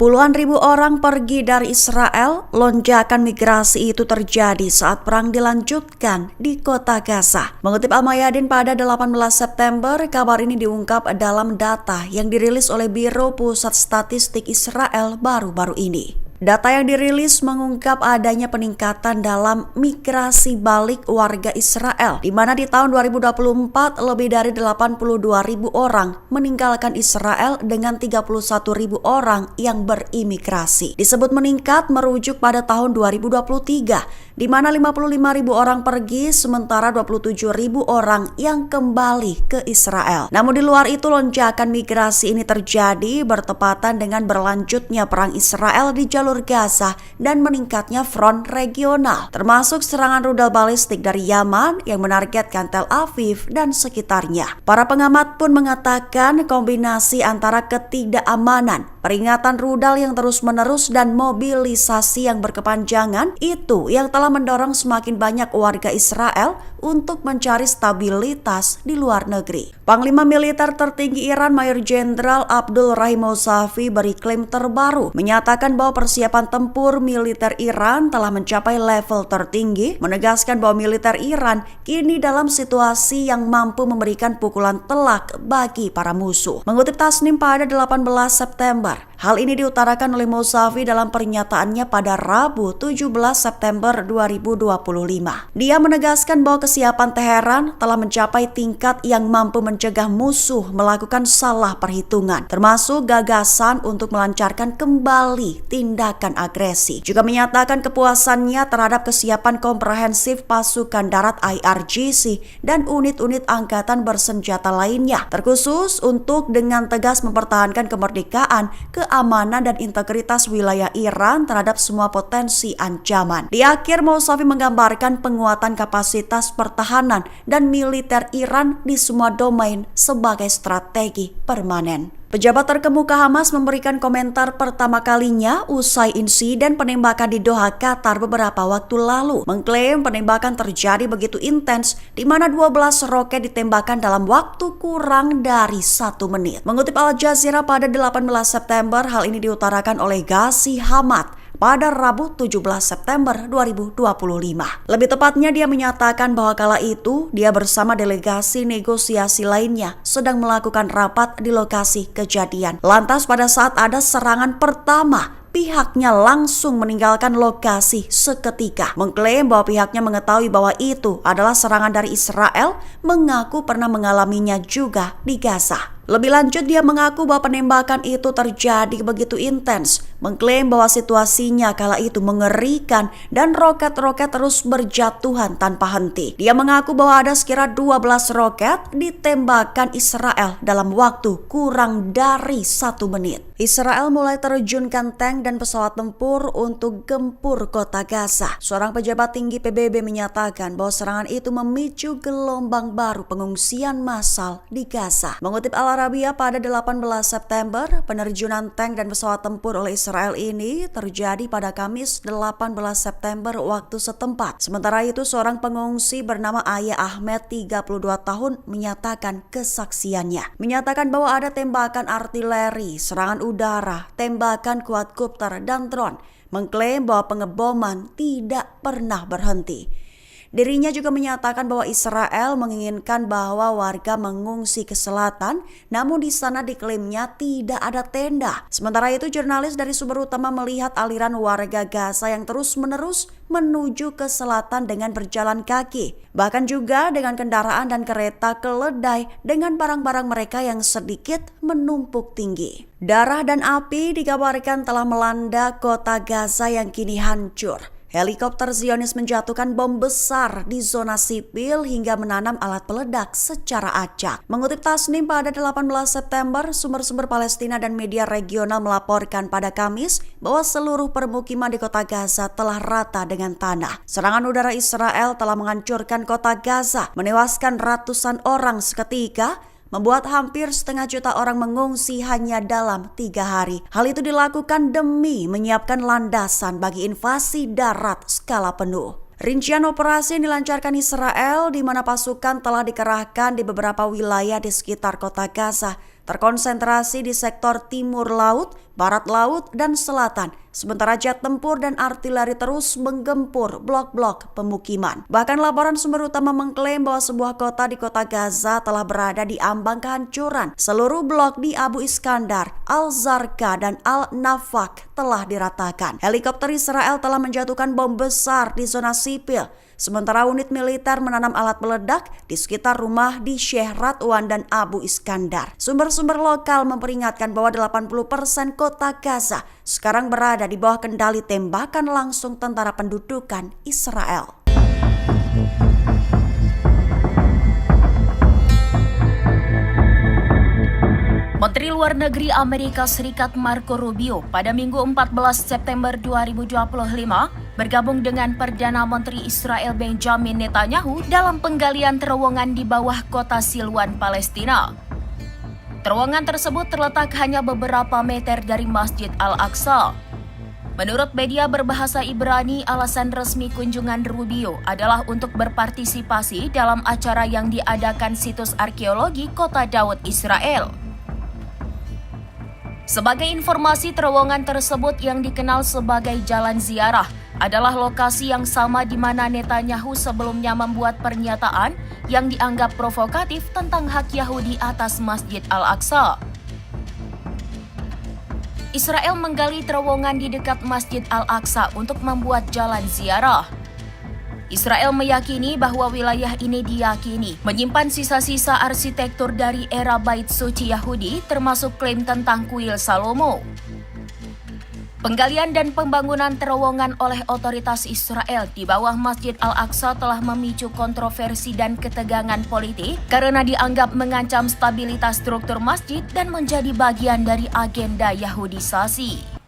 Puluhan ribu orang pergi dari Israel. Lonjakan migrasi itu terjadi saat perang dilanjutkan di kota Gaza. Mengutip Al-Mayadin pada 18 September, kabar ini diungkap dalam data yang dirilis oleh Biro Pusat Statistik Israel baru-baru ini. Data yang dirilis mengungkap adanya peningkatan dalam migrasi balik warga Israel, di mana di tahun 2024 lebih dari 82.000 orang meninggalkan Israel dengan 31.000 orang yang berimigrasi. Disebut meningkat merujuk pada tahun 2023, di mana 55.000 orang pergi sementara 27.000 orang yang kembali ke Israel. Namun di luar itu, lonjakan migrasi ini terjadi bertepatan dengan berlanjutnya perang Israel di jalur Gaza dan meningkatnya front regional, termasuk serangan rudal balistik dari Yaman yang menargetkan Tel Aviv dan sekitarnya. Para pengamat pun mengatakan kombinasi antara ketidakamanan, peringatan rudal yang terus-menerus dan mobilisasi yang berkepanjangan itu yang telah mendorong semakin banyak warga Israel untuk mencari stabilitas di luar negeri. Panglima militer tertinggi Iran Mayor Jenderal Abdul Rahim Mousavi beri klaim terbaru, menyatakan bahwa persiapan tempur militer Iran telah mencapai level tertinggi, menegaskan bahwa militer Iran kini dalam situasi yang mampu memberikan pukulan telak bagi para musuh. Mengutip Tasnim pada 18 September, hal ini diutarakan oleh Mousavi dalam pernyataannya pada Rabu 17 September 2025. Dia menegaskan bahwa kesiapan Teheran telah mencapai tingkat yang mampu mencegah musuh melakukan salah perhitungan, termasuk gagasan untuk melancarkan kembali tindakan agresi. Juga menyatakan kepuasannya terhadap kesiapan komprehensif pasukan darat IRGC dan unit-unit angkatan bersenjata lainnya, terkhusus untuk dengan tegas mempertahankan kemerdekaan, keamanan dan integritas wilayah Iran terhadap semua potensi ancaman. Di akhir, Mousavi menggambarkan penguatan kapasitas pertahanan dan militer Iran di semua domain sebagai strategi permanen. Pejabat terkemuka Hamas memberikan komentar pertama kalinya usai insiden penembakan di Doha, Qatar beberapa waktu lalu, mengklaim penembakan terjadi begitu intens di mana 12 roket ditembakkan dalam waktu kurang dari 1 menit. Mengutip Al Jazeera pada 18 September, hal ini diutarakan oleh Ghazi Hamad pada Rabu 17 September 2025. Lebih tepatnya, dia menyatakan bahwa kala itu dia bersama delegasi negosiasi lainnya sedang melakukan rapat di lokasi kejadian. Lantas pada saat ada serangan pertama, pihaknya langsung meninggalkan lokasi seketika. Mengklaim bahwa pihaknya mengetahui bahwa itu adalah serangan dari Israel, mengaku pernah mengalaminya juga di Gaza. Lebih lanjut, dia mengaku bahwa penembakan itu terjadi begitu intens, mengklaim bahwa situasinya kala itu mengerikan dan roket-roket terus berjatuhan tanpa henti. Dia mengaku bahwa ada sekira 12 roket ditembakkan Israel dalam waktu kurang dari 1 menit. Israel mulai terjunkan tank dan pesawat tempur untuk gempur kota Gaza. Seorang pejabat tinggi PBB menyatakan bahwa serangan itu memicu gelombang baru pengungsian massal di Gaza. Mengutip Al Arabiya pada 18 September, penerjunan tank dan pesawat tempur oleh Israel ini terjadi pada Kamis 18 September waktu setempat. Sementara itu, seorang pengungsi bernama Aya Ahmed 32 tahun menyatakan kesaksiannya. Menyatakan bahwa ada tembakan artileri, serangan udara, tembakan kuadkopter dan drone. Mengklaim bahwa pengeboman tidak pernah berhenti. Dirinya juga menyatakan bahwa Israel menginginkan bahwa warga mengungsi ke selatan, namun di sana diklaimnya tidak ada tenda. Sementara itu, jurnalis dari sumber utama melihat aliran warga Gaza yang terus-menerus menuju ke selatan dengan berjalan kaki, bahkan juga dengan kendaraan dan kereta keledai dengan barang-barang mereka yang sedikit menumpuk tinggi. Darah dan api dikabarkan telah melanda kota Gaza yang kini hancur. Helikopter Zionis menjatuhkan bom besar di zona sipil hingga menanam alat peledak secara acak. Mengutip Tasnim pada 18 September, sumber-sumber Palestina dan media regional melaporkan pada Kamis bahwa seluruh permukiman di kota Gaza telah rata dengan tanah. Serangan udara Israel telah menghancurkan kota Gaza, menewaskan ratusan orang seketika, membuat hampir 500.000 orang mengungsi hanya dalam 3 hari. Hal itu dilakukan demi menyiapkan landasan bagi invasi darat skala penuh. Rincian operasi yang dilancarkan Israel di mana pasukan telah dikerahkan di beberapa wilayah di sekitar kota Gaza, terkonsentrasi di sektor timur laut, barat laut, dan selatan. Sementara jet tempur dan artileri terus menggempur blok-blok pemukiman. Bahkan laporan sumber utama mengklaim bahwa sebuah kota di kota Gaza telah berada di ambang kehancuran. Seluruh blok di Abu Iskandar, Al-Zarqa, dan Al-Nafaq telah diratakan. Helikopter Israel telah menjatuhkan bom besar di zona sipil. Sementara unit militer menanam alat meledak di sekitar rumah di Sheikh Radwan dan Abu Iskandar. Sumber-sumber lokal memperingatkan bahwa 80% kota Gaza sekarang berada di bawah kendali tembakan langsung tentara pendudukan Israel. Menteri Luar Negeri Amerika Serikat Marco Rubio pada Minggu 14 September 2025 bergabung dengan Perdana Menteri Israel Benjamin Netanyahu dalam penggalian terowongan di bawah kota Silwan, Palestina. Terowongan tersebut terletak hanya beberapa meter dari Masjid Al-Aqsa. Menurut media berbahasa Ibrani, alasan resmi kunjungan Rubio adalah untuk berpartisipasi dalam acara yang diadakan situs arkeologi Kota Daud, Israel. Sebagai informasi, terowongan tersebut yang dikenal sebagai Jalan Ziarah adalah lokasi yang sama di mana Netanyahu sebelumnya membuat pernyataan yang dianggap provokatif tentang hak Yahudi atas Masjid Al-Aqsa. Israel menggali terowongan di dekat Masjid Al-Aqsa untuk membuat jalan ziarah. Israel meyakini bahwa wilayah ini diyakini menyimpan sisa-sisa arsitektur dari era Bait Suci Yahudi, termasuk klaim tentang kuil Salomo. Penggalian dan pembangunan terowongan oleh otoritas Israel di bawah Masjid Al-Aqsa telah memicu kontroversi dan ketegangan politik karena dianggap mengancam stabilitas struktur masjid dan menjadi bagian dari agenda Yahudisasi.